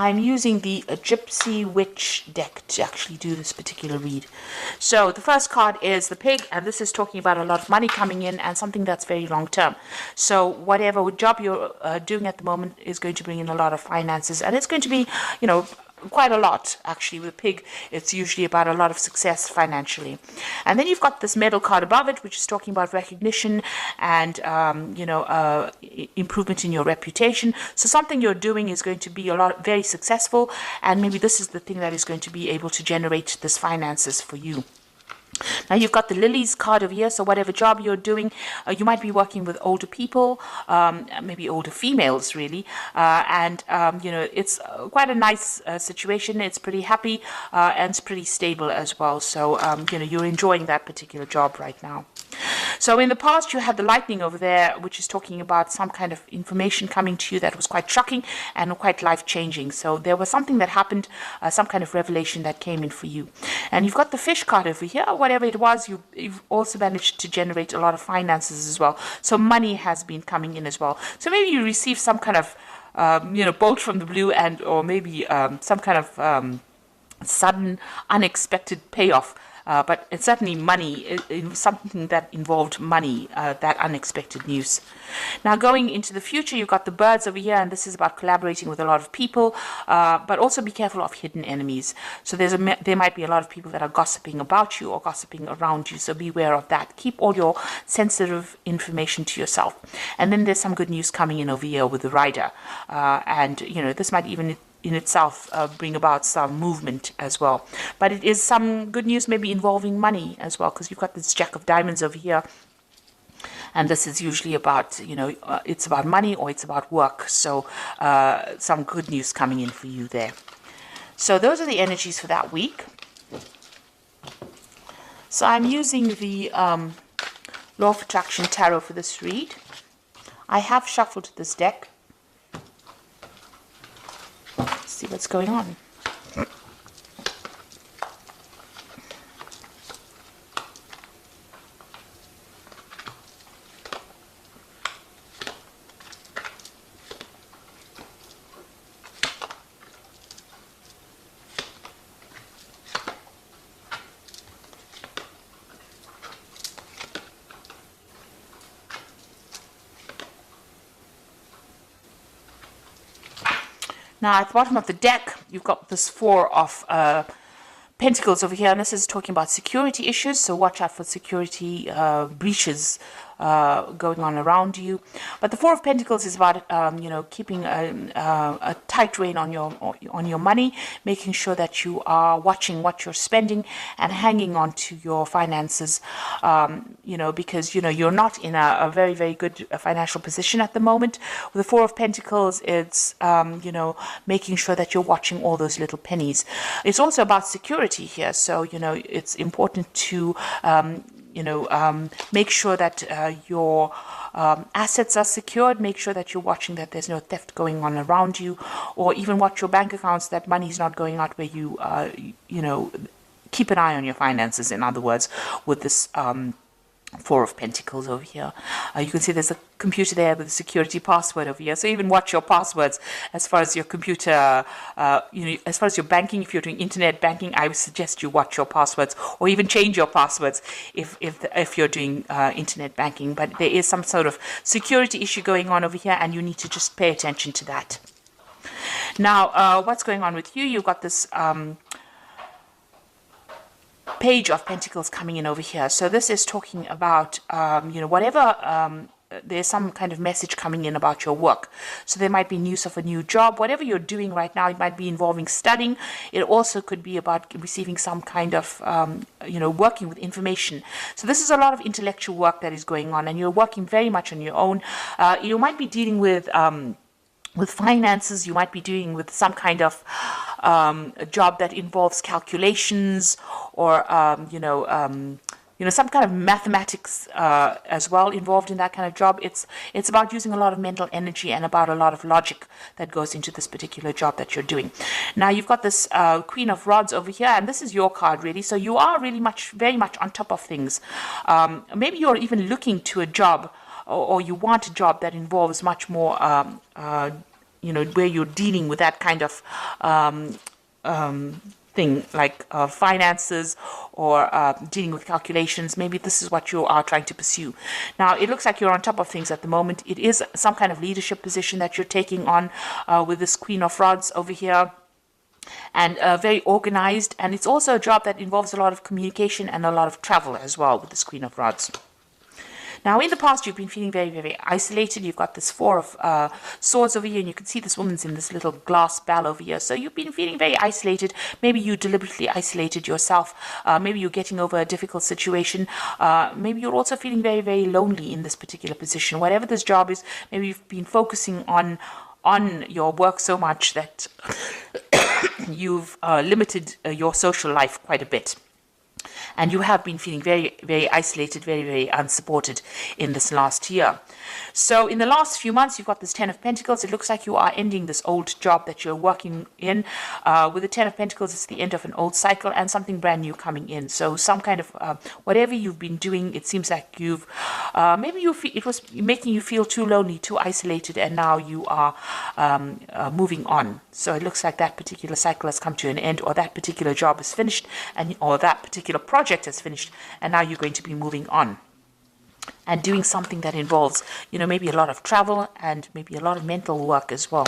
I'm using the Gypsy Witch deck to actually do this particular read. So the first card is the Pig, and this is talking about a lot of money coming in and something that's very long term. So whatever job you're doing at the moment is going to bring in a lot of finances, and it's going to be, quite a lot actually. With Pig, it's usually about a lot of success financially. And then you've got this medal card above it, which is talking about recognition and improvement in your reputation. So something you're doing is going to be very successful, and maybe this is the thing that is going to be able to generate this finances for you. Now you've got the Lilies card over here, so whatever job you're doing, you might be working with older people, maybe older females really, and it's quite a nice situation. It's pretty happy and it's pretty stable as well, so you're enjoying that particular job right now. So in the past, you had the Lightning over there, which is talking about some kind of information coming to you that was quite shocking and quite life-changing. So there was something that happened, some kind of revelation that came in for you. And you've got the Fish card over here. Whatever it was, you've also managed to generate a lot of finances as well. So money has been coming in as well. So maybe you received some kind of, bolt from the blue, or maybe some kind of sudden, unexpected payoff. But it's certainly money, something that involved money, that unexpected news. Now going into the future, you've got the Birds over here, and this is about collaborating with a lot of people, but also be careful of hidden enemies. So there might be a lot of people that are gossiping about you or gossiping around you, so beware of that. Keep all your sensitive information to yourself. And then there's some good news coming in over here with the Rider, and this might even in itself bring about some movement as well. But it is some good news maybe involving money as well, because you've got this Jack of Diamonds over here. And this is usually about, it's about money or it's about work. So some good news coming in for you there. So those are the energies for that week. So I'm using the Law of Attraction Tarot for this read. I have shuffled this deck. See what's going on. Now, at the bottom of the deck, you've got this Four of Pentacles over here, and this is talking about security issues, so watch out for security breaches going on around you. But the Four of Pentacles is about keeping a tight rein on your money, making sure that you are watching what you're spending and hanging on to your finances, because you're not in a very, very good financial position at the moment. With the Four of Pentacles, it's making sure that you're watching all those little pennies. It's also about security here, so it's important to make sure that your assets are secured. Make sure that you're watching that there's no theft going on around you, or even watch your bank accounts, that money's not going out where you, keep an eye on your finances, in other words, with this Four of Pentacles over here. You can see there's a computer there with a security password over here. So even watch your passwords as far as your computer, as far as your banking. If you're doing internet banking, I would suggest you watch your passwords, or even change your passwords if you're doing internet banking. But there is some sort of security issue going on over here, and you need to just pay attention to that. Now, what's going on with you? You've got this Page of Pentacles coming in over here. So this is talking about, whatever, there's some kind of message coming in about your work. So there might be news of a new job. Whatever you're doing right now, it might be involving studying. It also could be about receiving some kind of, working with information. So this is a lot of intellectual work that is going on, and you're working very much on your own. You might be dealing with finances. You might be doing with some kind of a job that involves calculations, or some kind of mathematics as well involved in that kind of job. It's about using a lot of mental energy and about a lot of logic that goes into this particular job that you're doing. Now you've got this Queen of Rods over here, and this is your card really. So you are really very much on top of things. Maybe you're even looking to a job, or you want a job that involves much more where you're dealing with that kind of thing, like finances or dealing with calculations. Maybe this is what you are trying to pursue. Now, it looks like you're on top of things at the moment. It is some kind of leadership position that you're taking on with this Queen of Rods over here, and very organized. And it's also a job that involves a lot of communication and a lot of travel as well with this Queen of Rods. Now, in the past, you've been feeling very, very isolated. You've got this Four of Swords over here, and you can see this woman's in this little glass bell over here. So you've been feeling very isolated. Maybe you deliberately isolated yourself. Maybe you're getting over a difficult situation. Maybe you're also feeling very, very lonely in this particular position. Whatever this job is, maybe you've been focusing on your work so much that you've limited your social life quite a bit. And you have been feeling very, very isolated, very, very unsupported in this last year. So in the last few months, you've got this Ten of Pentacles. It looks like you are ending this old job that you're working in. With the Ten of Pentacles, it's the end of an old cycle and something brand new coming in. So some kind of whatever you've been doing, it seems like you've maybe it was making you feel too lonely, too isolated, and now you are moving on. So it looks like that particular cycle has come to an end, or that particular job is finished, or that particular project is finished, and now you're going to be moving on and doing something that involves, maybe a lot of travel and maybe a lot of mental work as well.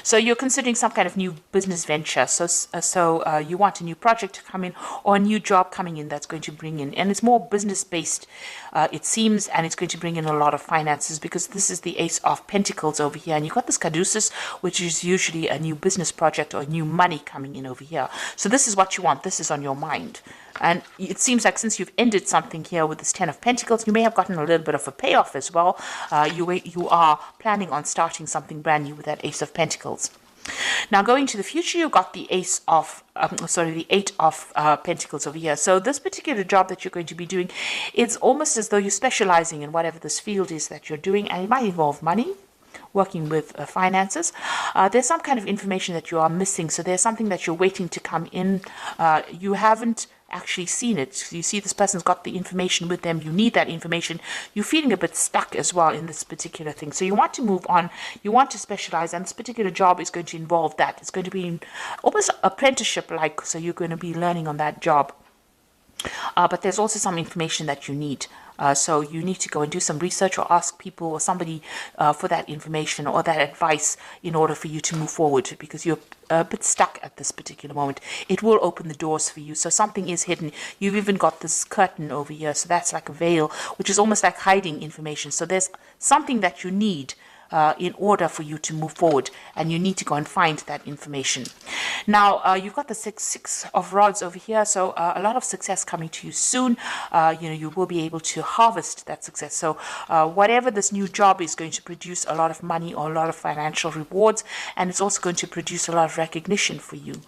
So you're considering some kind of new business venture. So you want a new project to come in, or a new job coming in that's going to bring in, and it's more business based, it seems, and it's going to bring in a lot of finances, because this is the Ace of Pentacles over here, and you've got this Caduceus, which is usually a new business project or new money coming in over here. So this is what you want. This is on your mind. And it seems like since you've ended something here with this Ten of Pentacles, you may have gotten a little bit of a payoff as well. You are planning on starting something brand new with that Ace of Pentacles. Now, going to the future, you've got the Eight of Pentacles over here. So this particular job that you're going to be doing, it's almost as though you're specializing in whatever this field is that you're doing, and it might involve money, working with finances. There's some kind of information that you are missing. So there's something that you're waiting to come in. You haven't actually seen it. You see this person's got the information with them. You need that information. You're feeling a bit stuck as well in this particular thing. So you want to move on. You want to specialize, and this particular job is going to involve that. It's going to be almost apprenticeship-like. So you're going to be learning on that job. But there's also some information that you need. So you need to go and do some research, or ask people or somebody for that information or that advice in order for you to move forward, because you're a bit stuck at this particular moment. It will open the doors for you. So something is hidden. You've even got this curtain over here. So that's like a veil, which is almost like hiding information. So there's something that you need in order for you to move forward, and you need to go and find that information. Now, you've got the six of Rods over here, so a lot of success coming to you soon. You will be able to harvest that success. So whatever this new job is going to produce a lot of money or a lot of financial rewards, and it's also going to produce a lot of recognition for you.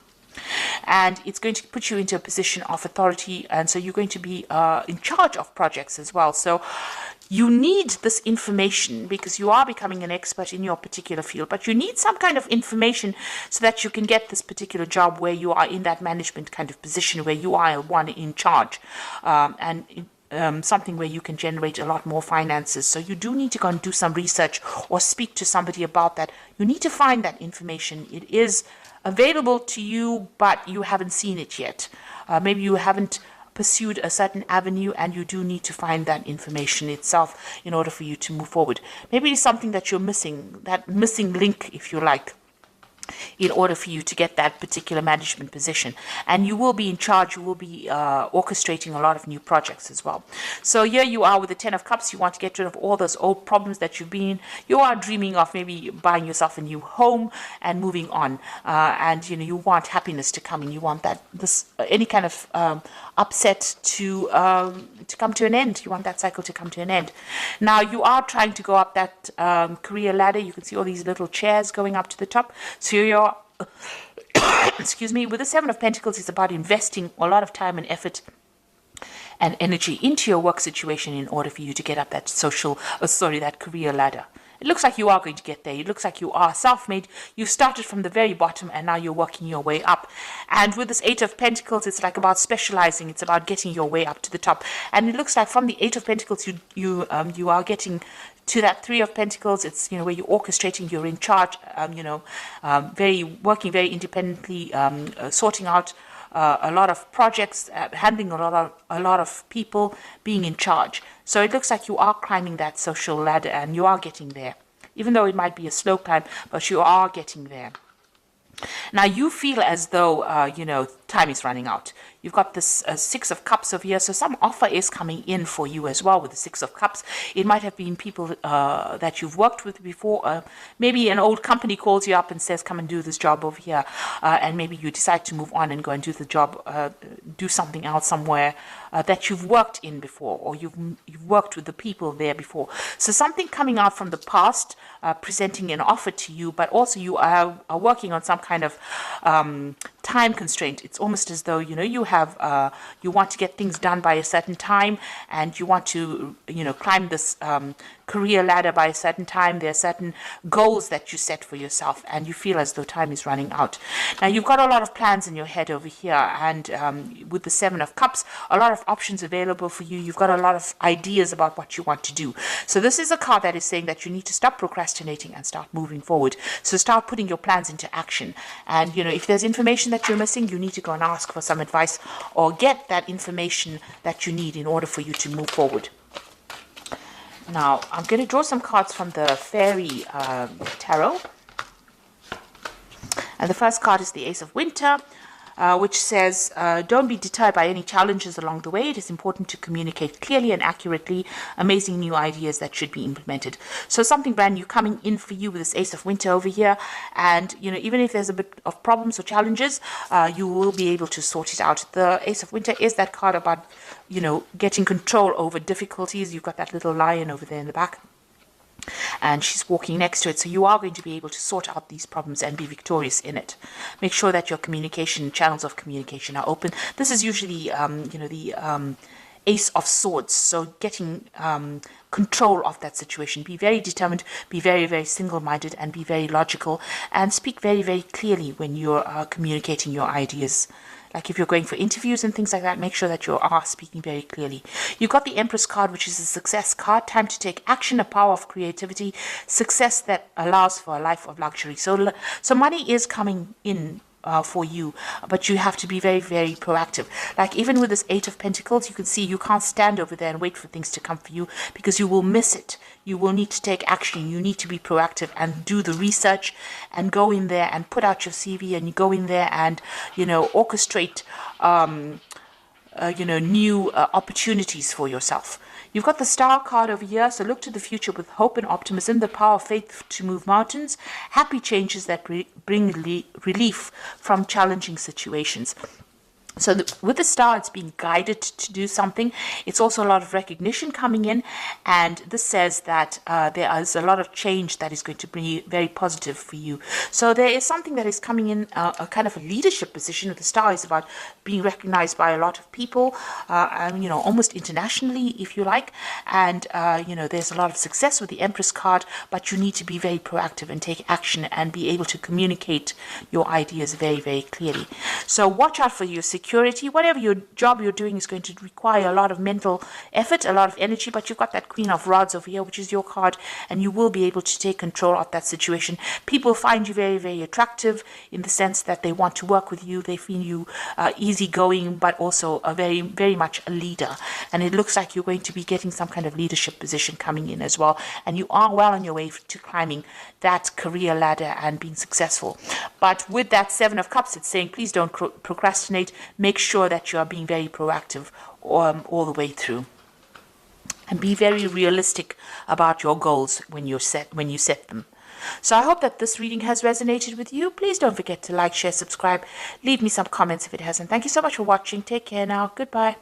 And it's going to put you into a position of authority, and so you're going to be in charge of projects as well. So you need this information because you are becoming an expert in your particular field, but you need some kind of information so that you can get this particular job where you are in that management kind of position, where you are one in charge, something where you can generate a lot more finances. So you do need to go and do some research or speak to somebody about that. You need to find that information. It is available to you, but you haven't seen it yet. Maybe you haven't pursued a certain avenue, and you do need to find that information itself in order for you to move forward. Maybe it's something that you're missing, that missing link, if you like, in order for you to get that particular management position. And you will be in charge. You will be orchestrating a lot of new projects as well. So here you are with the Ten of Cups. You want to get rid of all those old problems that you've been. You are dreaming of maybe buying yourself a new home and moving on. And you want happiness to come in. You want any kind of upset to come to an end. You want that cycle to come to an end. Now you are trying to go up that career ladder. You can see all these little chairs going up to the top. So you're, excuse me, with the Seven of Pentacles, it's about investing a lot of time and effort and energy into your work situation in order for you to get up that that career ladder. it looks like you are going to get there. It looks like you are self-made. You started from the very bottom and now you're working your way up. And with this Eight of Pentacles, it's like about specializing. It's about getting your way up to the top. And it looks like from the Eight of Pentacles, you are getting to that Three of Pentacles. It's, you know, where you're orchestrating, you're in charge, working very independently, sorting out a lot of projects, handling a lot of people, being in charge. So it looks like you are climbing that social ladder and you are getting there. Even though it might be a slow climb, but you are getting there. Now you feel as though, time is running out. You've got this Six of Cups over here, so some offer is coming in for you as well with the Six of Cups. It might have been people that you've worked with before. Maybe an old company calls you up and says, come and do this job over here. And maybe you decide to move on and go and do the job, do something else somewhere that you've worked in before, or you've worked with the people there before. So something coming out from the past, presenting an offer to you, but also you are working on some kind of time constraint. It's almost as though, you want to get things done by a certain time, and you want to, climb this career ladder by a certain time. There are certain goals that you set for yourself, and you feel as though time is running out. Now, you've got a lot of plans in your head over here, and with the Seven of Cups, a lot of options available for you. You've got a lot of ideas about what you want to do. So this is a card that is saying that you need to stop procrastinating and start moving forward. So start putting your plans into action. And, if there's information that you're missing, you need to go and ask for some advice or get that information that you need in order for you to move forward. Now, I'm going to draw some cards from the Fairy Tarot. And the first card is the Ace of Winter, which says, don't be deterred by any challenges along the way. It is important to communicate clearly and accurately amazing new ideas that should be implemented. So something brand new coming in for you with this Ace of Winter over here. And, even if there's a bit of problems or challenges, you will be able to sort it out. The Ace of Winter is that card about, getting control over difficulties. You've got that little lion over there in the back, and she's walking next to it. So you are going to be able to sort out these problems and be victorious in it. Make sure that your channels of communication are open. This is usually, the Ace of Swords. So getting control of that situation. Be very determined, be very, very single-minded, and be very logical, and speak very, very clearly when you're communicating your ideas. Like if you're going for interviews and things like that, make sure that you are speaking very clearly. You've got the Empress card, which is a success card. Time to take action, a power of creativity, success that allows for a life of luxury. So money is coming in for you, but you have to be very, very proactive. Like even with this Eight of Pentacles, you can see you can't stand over there and wait for things to come for you, because you will miss it. You will need to take action. You need to be proactive and do the research and go in there and put out your CV, and you go in there and, orchestrate, new opportunities for yourself. You've got the Star card over here, so look to the future with hope and optimism, the power of faith to move mountains, happy changes that bring relief from challenging situations. So with the Star, it's being guided to do something. It's also a lot of recognition coming in, and this says that there is a lot of change that is going to be very positive for you. So there is something that is coming in, a kind of a leadership position. With the Star is about being recognized by a lot of people, almost internationally, if you like. And, there's a lot of success with the Empress card, but you need to be very proactive and take action and be able to communicate your ideas very, very clearly. So watch out for your security. Whatever your job you're doing is going to require a lot of mental effort, a lot of energy, but you've got that Queen of Rods over here, which is your card, and you will be able to take control of that situation. People find you very, very attractive in the sense that they want to work with you. They feel you easygoing, but also a very, very much a leader. And it looks like you're going to be getting some kind of leadership position coming in as well. And you are well on your way to climbing that career ladder and being successful. But with that Seven of Cups, it's saying, please don't procrastinate. Make sure that you are being very proactive all the way through, and be very realistic about your goals when you set them. So I hope that this reading has resonated with you. Please don't forget to like, share, subscribe. Leave me some comments if it hasn't. Thank you so much for watching. Take care now. Goodbye.